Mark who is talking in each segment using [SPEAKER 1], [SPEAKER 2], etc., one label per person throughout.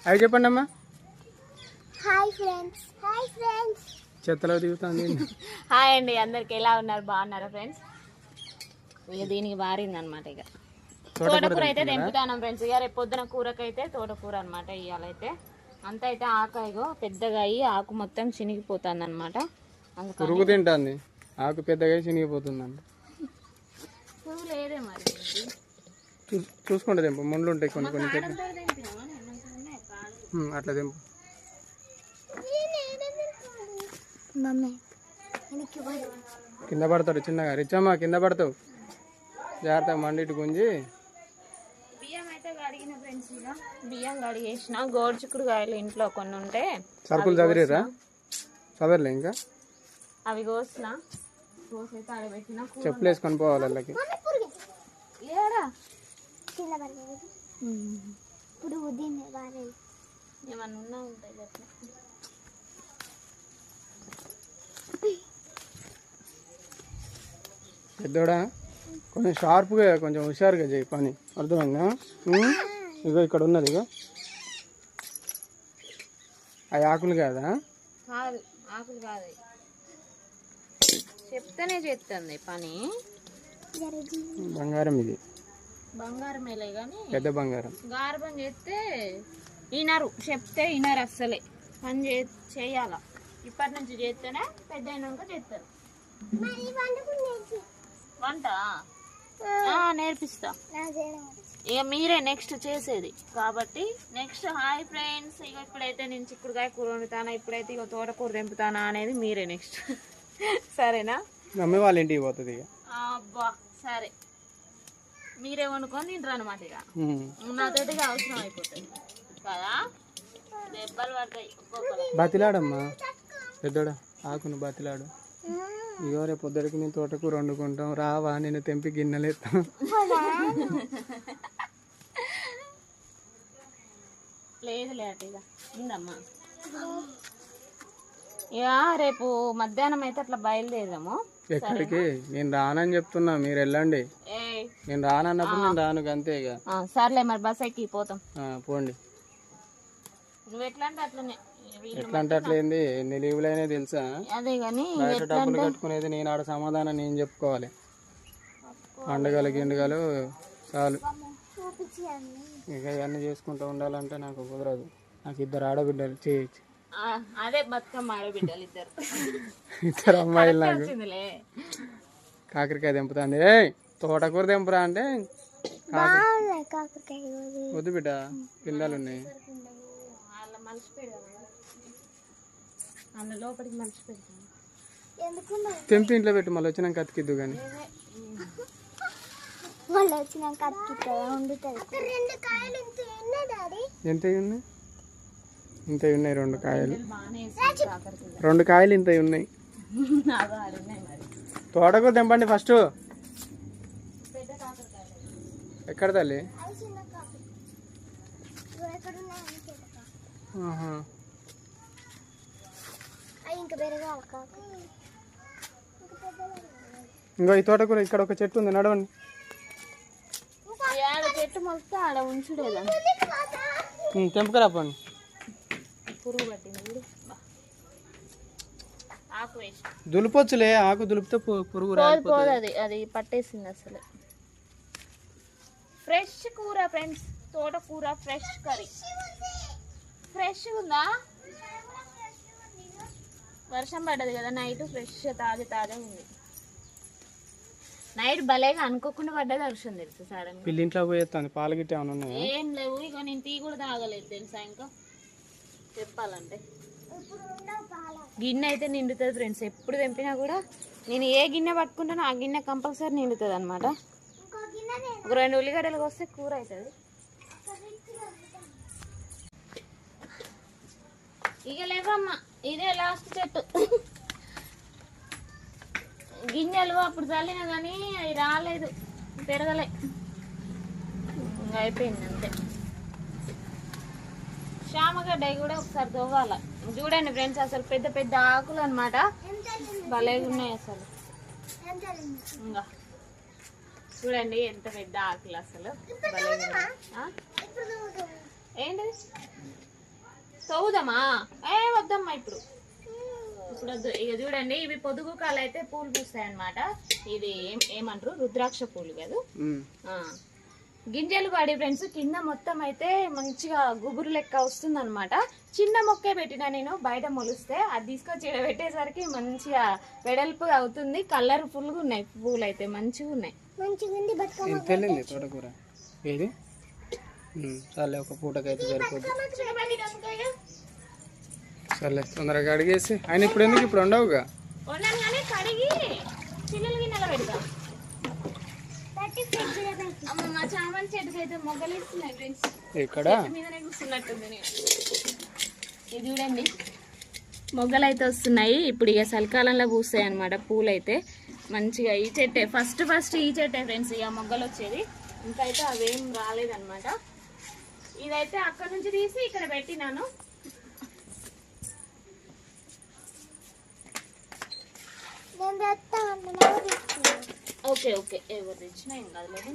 [SPEAKER 1] అవి చెప్పండి అమ్మా.
[SPEAKER 2] Hi friends. Hi friends.
[SPEAKER 1] చెత్తలో దిగుతుంది.
[SPEAKER 3] హాయ్ అండి అందరికి, ఎలా ఉన్నారు? బాగున్నారా ఫ్రెండ్స్? ఇక దీనికి మారిందనమాట. ఇక తోటకూర అయితే తెంపుతాను ఫ్రెండ్స్. ఇక రేపు పొద్దున కూరకైతే తోటకూర అనమాట. ఇవాళైతే అంత అయితే ఆకు ఇగో పెద్దగా అయ్యి ఆకు మొత్తం చినిగిపోతుంది అనమాట.
[SPEAKER 1] పురుగు తింటుంది, ఆకు పెద్దగా చినిగిపోతుందండి.
[SPEAKER 3] పురుగు లేదే మరి,
[SPEAKER 1] చూసుకుంటే తెంపు, ముండ్లు ఉంటాయి కొన్ని కొన్ని. అట్లా తెంపు. కింద పడతాడు చిన్నగా. రిచ్చమ్మా కింద పడతావు, జాగ్రత్తగా మండిటి గుంజి.
[SPEAKER 3] బియ్యం అయితే కడిగిన ఫ్రెండ్స్. ఇక బియ్యం కడిగేసిన. గోరుచిక్కుడుకాయలు ఇంట్లో కొన్ని ఉంటే
[SPEAKER 1] సరుకులు చదివేరా? చదవలే ఇంకా.
[SPEAKER 3] అవి కోసిన, కోసైతే ఆడబెట్టిన.
[SPEAKER 1] చెప్పులు వేసుకొని పోవాలి వాళ్ళకి.
[SPEAKER 3] ఏమన్నా ఉన్నా ఉంటాయి అట్లా.
[SPEAKER 1] పెద్దోడా కొంచెం షార్ప్గా, కొంచెం హుషారుగా చేయి పని, అర్థమైందా? ఇగో ఇక్కడ ఉన్నది, ఇగో అవి ఆకులు కాదా?
[SPEAKER 3] కాదు, ఆకులు కాదు, చెప్తేనే చేస్తుంది పని.
[SPEAKER 1] బంగారం ఇది,
[SPEAKER 3] బంగారం వేలే కానీ
[SPEAKER 1] పెద్ద బంగారం.
[SPEAKER 3] గార్బం చేస్తే వినరు, చెప్తే వినరు అస్సలే. పని చేయాల, ఇప్పటి నుంచి చేస్తేనే పెద్ద అయినాక చేస్తారు. వంట నేర్పిస్తా ఇక, మీరే నెక్స్ట్ చేసేది కాబట్టి. Next hi friends. ఇక ఇప్పుడైతే నేను చిక్కుడుకాయ కూర వండుతానా, ఇప్పుడైతే ఇక తోటకూర తెంపుతానా అనేది మీరే నెక్స్ట్. సరేనా?
[SPEAKER 1] మమ్మీ వాళ్ళ ఇంటికి పోతుంది ఇక.
[SPEAKER 3] అబ్బా సరే, మీరే వండుకొని తింటారు అనమాట. ఇక నాతోటి అవసరం అయిపోతుంది కదా, దెబ్బలు పడతాయి ఒక్కొక్కరు.
[SPEAKER 1] బతిలాడమ్మా పెద్దోడా, ఆకును బతిలాడు. ఇగో రేపు పొద్దుడికి నేను తోటకూర వండుకుంటాం, రావా? నేను తెంపి గిన్నెలు ఎత్తాను.
[SPEAKER 3] లేదు లేట ఇక ఉందమ్మా. ఇక రేపు మధ్యాహ్నం అయితే అట్లా బయలుదేరాము.
[SPEAKER 1] ఎక్కడికి? నేను రానని చెప్తున్నా, మీరు వెళ్ళండి. నేను రానన్నప్పుడు నేను రాను, అంతే ఇక.
[SPEAKER 3] సర్లే మరి, బస్ ఎక్కి పోతాం.
[SPEAKER 1] పోండి.
[SPEAKER 3] నువ్వు ఎట్లా అంటే అట్లనే.
[SPEAKER 1] ఎట్లా అంటే అట్లా ఏంది, ఎన్ని లీవులు అయినా తెలుసా?
[SPEAKER 3] అదే కానీ
[SPEAKER 1] బయట డబ్బులు కట్టుకునేది నేను, ఆడ సమాధానం నేను చెప్పుకోవాలి. పండుగలు గిండుగలు చాలు, ఇక ఇవన్నీ చేసుకుంటూ ఉండాలంటే నాకు కుదరదు. నాకు ఇద్దరు ఆడబిడ్డలు చేయొచ్చు.
[SPEAKER 3] అదే బతుకమ్మ ఆడబిడ్డలు ఇద్దరు.
[SPEAKER 1] ఇద్దరు అమ్మాయిలు. నాకు కాకరకాయ తెంపుతాంది. ఏ తోటకూర తెంపురా అంటే వద్దు బిడ్డ, పిల్లలు ఉన్నాయి. తెంపి ఇంట్లో పెట్టి మళ్ళీ వచ్చినాక అతికిద్దు కానీ. ఎంత ఉన్నాయి? ఇంత ఉన్నాయి, 2 కాయలు. 2 కాయలు ఇంత ఉన్నాయి. తోటకూర తెంపండి ఫస్ట్. ఎక్కడ తల్లి? ఇంకో ఈ తోటకూర ఇక్కడ ఒక చెట్టు ఉంది, నడవండి.
[SPEAKER 3] చెట్టు మొత్తం ఆడ ఉంచుడేదా?
[SPEAKER 1] తెంపుకరా పండి.
[SPEAKER 3] పురుగు పట్టింది, ఆకు వేసి
[SPEAKER 1] దులిపొచ్చులే. ఆకు దులిపితే పురుగు
[SPEAKER 3] పోదు, అది పట్టేసింది అసలు. ఫ్రెష్ కూర ఫ్రెండ్స్, తోటకూర ఫ్రెష్ కర్రీ. ఫ్రెష్ ఉందా? వర్షం పడ్డది కదా నైట్, ఫ్రెష్ తాజా ఉంది. నైట్ భలేగా అనుకోకుండా పడ్డది వర్షం, తెలుసు సడన్.
[SPEAKER 1] పిల్లింట్లో పోయేస్తాను. పాలు గిట్ట ఏమైనా ఉన్నాయా?
[SPEAKER 3] ఏం లేవు. ఇక నేను టీ కూడా తాగలేదు తెలుసా. ఇంకా చెప్పాలంటే గిన్నె అయితే నిండుతుంది ఫ్రెండ్స్. ఎప్పుడు తెంపినా కూడా నేను ఏ గిన్నె పట్టుకుంటానో ఆ గిన్నె కంపల్సరీ నిండుతుంది అనమాట. ఒక 2 ఉల్లిగడ్డలకు వస్తే కూర అవుతుంది. ఇక లేవమ్మా, ఇదే లాస్ట్ చెట్టు. గింజలు అప్పుడు చల్లినా కానీ అవి రాలేదు, పెరగలే, ఇంకా అయిపోయింది అంతే. శామగడ్డ కూడా ఒకసారి తవ్వాలి. చూడండి ఫ్రెండ్స్, అసలు పెద్ద పెద్ద ఆకులు అనమాట, భలేగా ఉన్నాయి అసలు. ఇంకా చూడండి ఎంత పెద్ద ఆకులు అసలు, భలేగా ఉన్నాయి. ఏంటి పోదామా? వద్దమ్మా ఇప్పుడు వద్దు. ఇక చూడండి, ఇవి పొదుగు కాలు అయితే పూలు పూస్తాయి అన్నమాట. ఇది ఏమంటారు, రుద్రాక్ష పూలు కదా. గింజలు పడి ఫ్రెండ్స్ కింద మొత్తం అయితే మంచిగా గుబురు లెక్క వస్తుంది అనమాట. చిన్న మొక్కే పెట్టినా నేను, బయట మొలిస్తే అది తీసుకొచ్చి ఇక్కడ పెట్టేసరికి మంచిగా వెడల్పుగా అవుతుంది. కలర్ఫుల్ గా ఉన్నాయి పూలు అయితే, మంచిగా ఉన్నాయి.
[SPEAKER 1] తెలియంది తోటకూర ఏది చాలే, ఒక పూటకైతే సరిపోద్ది. సర్లే తొందరగా అడిగేసి ఆయన ఇప్పుడు ఎందుకు ఇప్పుడు ఉండవుగా.
[SPEAKER 3] వండాను కానీ కడిగి చిన్నలు గిన్నెలో పెడతాం. మా చామంతి చెట్టుకి అయితే మొగ్గలు ఇస్తున్నాయి ఫ్రెండ్స్.
[SPEAKER 1] ఇక్కడ
[SPEAKER 3] మీదనే కూర్చున్నట్టుంది నేను. ఇది చూడండి, మొగ్గలు అయితే వస్తున్నాయి. ఇప్పుడు ఇక చలికాలంలో పూస్తాయి అనమాట పూలు అయితే. మంచిగా ఈ చెట్టే ఫస్ట్ ఈ చెట్టే ఫ్రెండ్స్ ఇక మొగ్గలు వచ్చేది. ఇంకా అయితే అవేం రాలేదన్నమాట. ఇదైతే అక్కడ నుంచి తీసి ఇక్కడ పెట్టినాను. ఓకే ఓకే, ఎవరు తెచ్చినా ఏం కాదు లేదు.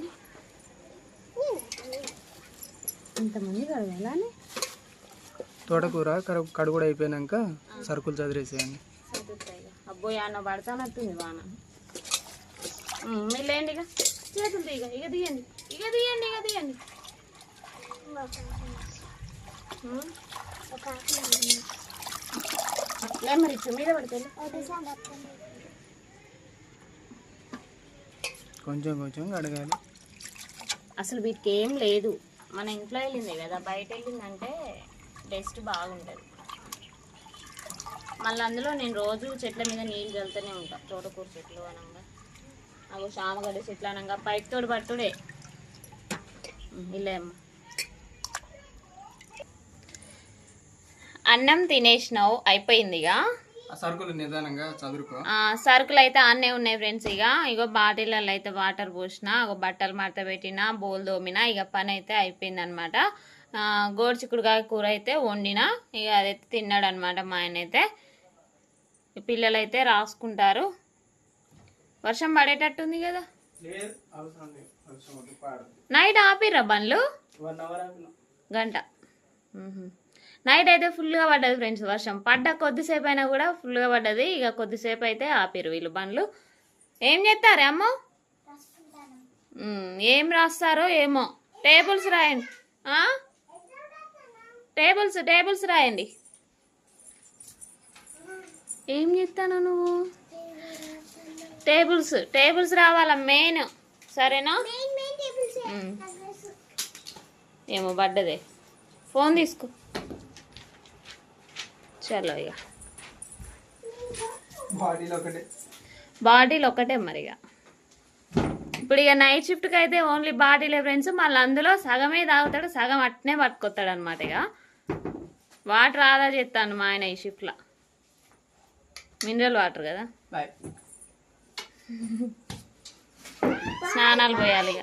[SPEAKER 3] ఇంతమంది కడగాలని
[SPEAKER 1] తోటకూర కడుగుడు అయిపోయినాక సరుకులు చదివేసేయండి.
[SPEAKER 3] అబ్బోయ్ అన్న పడతానట్టుంది వాన. మీరు లేండి, ఇక చేతులు ఇక ఇక తీయండి, ఇక తీయండి, ఇక తీయండి. మరి ఇప్పుడు మీద పడతాయి.
[SPEAKER 1] కొంచెం కొంచెం కడగాలి.
[SPEAKER 3] అసలు వీటికి ఏం లేదు, మన ఇంట్లో వెళ్ళింది కదా, బయట వెళ్ళిందంటే టేస్ట్ బాగుంటుంది. మళ్ళీ అందులో నేను రోజు చెట్ల మీద నీళ్ళు చల్లుతూనే ఉంటాను. తోటకూర చెట్లు అనగా, అవి శామగడ్డ చెట్లు అనగా పైకి తోడు పట్టుడే. ఇల్లేమ్మ అన్నం తినేసినావు అయిపోయిందిగా.
[SPEAKER 1] సరుకులు నిదానంగా చదువుకో.
[SPEAKER 3] సరుకులు అయితే అన్నే ఉన్నాయి ఫ్రెండ్స్. ఇగో బాటిళ్ళల్లో అయితే వాటర్ పోసిన, బట్టలు మడత పెట్టిన, బోల్ దోమిన. ఇక పని అయితే అయిపోయింది అనమాట. గోరుచిక్కుడుకాయ కూర అయితే వండిన. ఇక అదైతే తిన్నాడు అనమాట మా ఆయన అయితే. పిల్లలు అయితే రాసుకుంటారు. వర్షం పడేటట్టుంది కదా. నైట్ ఆపిర్రా బండ్లు గంట. నైట్ అయితే ఫుల్గా పడ్డది ఫ్రెండ్స్ వర్షం. పడ్డ కొద్దిసేపు అయినా కూడా ఫుల్గా పడ్డది. ఇక కొద్దిసేపు అయితే ఆపిరు వీళ్ళు బండ్లు. ఏం చేస్తారే అమ్మో, ఏం రాస్తారో ఏమో. టేబుల్స్ రాయండి, టేబుల్స్ రాయండి. ఏం చేస్తాను నువ్వు? టేబుల్స్ రావాలా మెయిన్, సరేనా? ఏమో పడ్డదే. ఫోన్ తీసుకో. చలో ఇక బాటిల్ ఒకటే మరి. ఇప్పుడు ఇక నైట్ షిఫ్ట్కి అయితే ఓన్లీ బాటిలే ఫ్రెండ్స్. మళ్ళీ అందులో సగమే తాగుతాడు, సగం అట్నే పట్టుకొస్తాడు అనమాట. ఇక వాటర్ ఆదా చేస్తాను మా ఆయన ఈ షిఫ్ట్లో. మినరల్ వాటర్ కదా. స్నానాలు పోయాలి ఇక.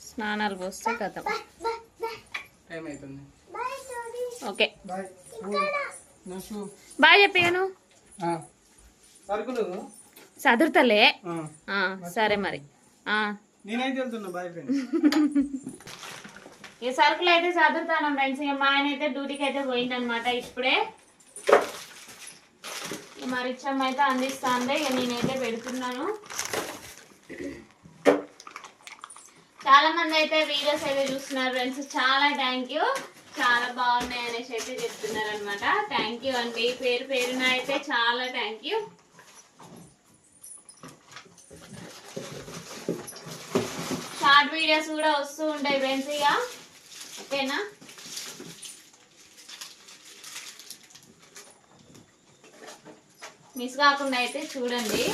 [SPEAKER 3] స్నానాలు పోస్తే కథ. ఓకే బాయ్ చెప్పాను. చదువుతలే. సరే మరి. ఈ సరుకులు అయితే చదువుతాను ఫ్రెండ్స్. ఇక మా ఆయన అయితే డ్యూటీకి అయితే పోయిందనమాట ఇప్పుడే. మా రిచ్చమ్మ అయితే అందిస్తాంది. ఇక నేనైతే పెడుతున్నాను. చాలా మంది అయితే వీడియోస్ అయితే చూస్తున్నారు ఫ్రెండ్స్. చాలా థ్యాంక్ యూ. చాలా బాగున్నాయి అనేసి అయితే చెప్తున్నారు అనమాట. థ్యాంక్ యూ అండి, పేరు పేరున అయితే చాలా థ్యాంక్ యూ. షార్ట్ వీడియోస్ కూడా వస్తూ ఉంటాయి ఫ్రెండ్స్. ఇక ఓకేనా. మిస్ కాకుండా అయితే చూడండి.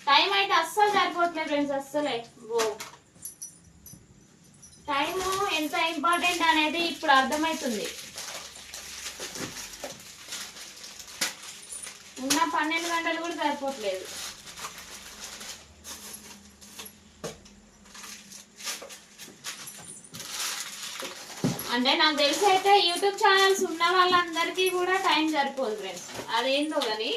[SPEAKER 3] టైం అయితే అస్సలు సరిపోవట్లేదు ఫ్రెండ్స్, అస్సలే. టైము ఎంత ఇంపార్టెంట్ అనేది ఇప్పుడు అర్థమవుతుంది. ఉన్న 12 గంటలు కూడా సరిపోవట్లేదు. అంటే నాకు తెలిసి అయితే యూట్యూబ్ ఛానల్స్ ఉన్న వాళ్ళందరికీ కూడా టైం సరిపోదు ఫ్రెండ్స్. అదేందో కానీ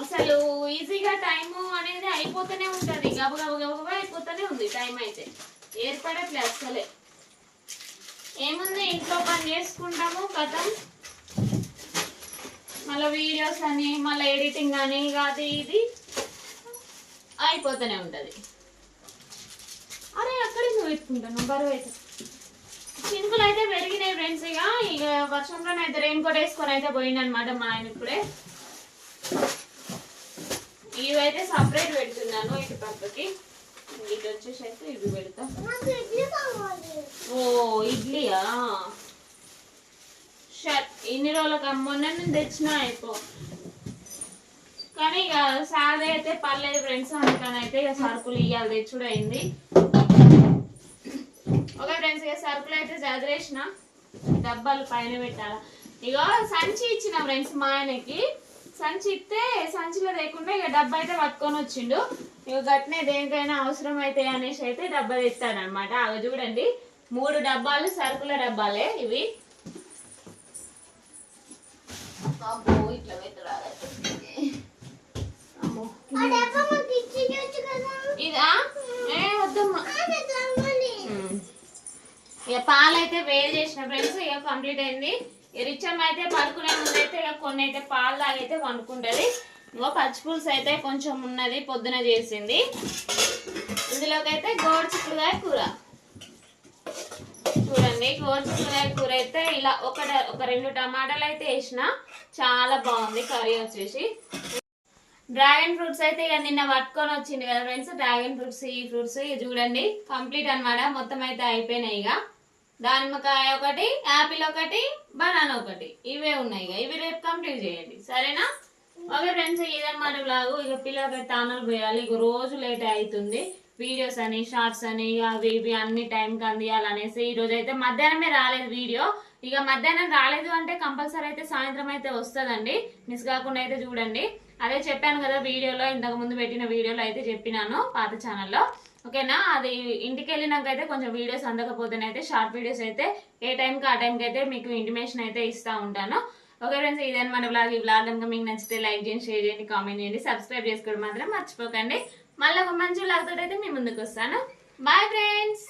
[SPEAKER 3] అసలు ఈజీగా టైము అనేది అయిపోతూనే ఉంటుంది. గబగబ అయిపోతూనే ఉంది. టైం అయితే ఏర్పడట్లేదు అసలే. ఏముంది ఇంట్లో పని చేసుకుంటాము కథం, మళ్ళీ వీడియోస్ అని మళ్ళీ ఎడిటింగ్ అని అది ఇది అయిపోతూనే ఉంటుంది. అరే అక్కడే నువ్వు పెట్టుకుంటాను బరువు అయితే. చినుకులు అయితే పెరిగినాయి ఫ్రెండ్స్. ఇక వర్షంలోనైతే రెయిన్ కోట్ వేసుకొని అయితే పోయిందనమాట మా ఆయన. ఇప్పుడే ఇవి అయితే సపరేట్ పెడుతున్నాను ఇటు పక్కకి. ఇటు వచ్చేసి అయితే ఇవి పెడతా. ఓ ఇడ్లీయా, షర్ట్ ఇన్ని రోజులకు మొన్న నేను తెచ్చినా అయిపో. కానీ ఇక సాలరీ అయితే పర్లేదు ఫ్రెండ్స్, అందుకని అయితే ఇక సరుకులు ఇవ్వాలి తెచ్చుడు అయింది. ఓకే ఫ్రెండ్స్, ఇక సరుకులు అయితే చదివేసిన, డబ్బాలు పైన పెట్టాలా. ఇక సంచి ఇచ్చిన ఫ్రెండ్స్ మా ఆయనకి. సంచి ఇస్తే సంచిలో లేకుండా ఇక డబ్బా అయితే పట్టుకొని వచ్చిండు. ఇక గట్నే దేనికైనా అవసరం అయితే అనేసి అయితే డబ్బా తెస్తాడు అనమాట. అవి చూడండి 3 డబ్బాలు సరుకుల డబ్బాలే ఇవి. ఇట్లా పెట్టరాదు ఇదా వద్దమ్మా. ఇక పాలు అయితే వేడి చేసిన ఫ్రెండ్స్, ఇక కంప్లీట్ అయింది. రిచమ్మ అయితే పడుకునే ముందు అయితే ఇక కొన్ని అయితే పాలు తాగైతే వండుకుంటుంది. ఇగో పచ్చిపులుసు అయితే కొంచెం ఉన్నది, పొద్దున చేసింది. ఇందులోకి అయితే గోడు చిక్కుడుకాయ కూర చూడండి. గోడు చిక్కుడుకాయ కూర అయితే ఇలా ఒక 2 టమాటాలు అయితే వేసిన, చాలా బాగుంది కర్రీ వచ్చేసి. డ్రాగన్ ఫ్రూట్స్ అయితే ఇక నిన్న పట్టుకొని వచ్చింది కదా ఫ్రెండ్స్. డ్రాగన్ ఫ్రూట్స్, ఈ ఫ్రూట్స్ ఇక చూడండి కంప్లీట్ అనమాట. మొత్తం అయితే అయిపోయినాయి. ఇక దానిమ్మకాయ ఒకటి, యాపిల్ ఒకటి, బనానా ఒకటి, ఇవే ఉన్నాయి. ఇక ఇవి రేపు కంప్లీట్ చేయండి సరేనా. ఓకే ఫ్రెండ్స్, ఇదన్నమాట బ్లాగు. ఇక పిల్లలకి తానాలు పోయాలి. ఇక రోజు లేట్ అవుతుంది. వీడియోస్ అని షార్ట్స్ అని అవి ఇవి అన్ని టైంకి అందియాలనేసి ఈ రోజు అయితే మధ్యాహ్నమే రాలేదు వీడియో. ఇక మధ్యాహ్నం రాలేదు అంటే కంపల్సరీ అయితే సాయంత్రం అయితే వస్తుందండి. మిస్ కాకుండా అయితే చూడండి. అదే చెప్పాను కదా వీడియోలో, ఇంతకు ముందు పెట్టిన వీడియోలో అయితే చెప్పినాను పాత ఛానల్లో. ఓకేనా, అది ఇంటికి వెళ్ళినాక అయితే కొంచెం వీడియోస్ అందకపోతేనైతే షార్ట్ వీడియోస్ అయితే ఏ టైంకి ఆ టైంకి అయితే మీకు ఇంటిమేషన్ అయితే ఇస్తూ ఉంటాను. ఓకే ఫ్రెండ్స్, ఇదన్నమాట బ్లాగ్. ఈ బ్లాగ్ కనుక మీకు నచ్చితే లైక్ చేయండి, షేర్ చేయండి, కామెంట్ చేయండి, సబ్స్క్రైబ్ చేసుకోవడం మాత్రం మర్చిపోకండి. మళ్ళీ ఒక మంచి బ్లాగ్ తోటి అయితే మీ ముందుకు వస్తాను. Bye friends.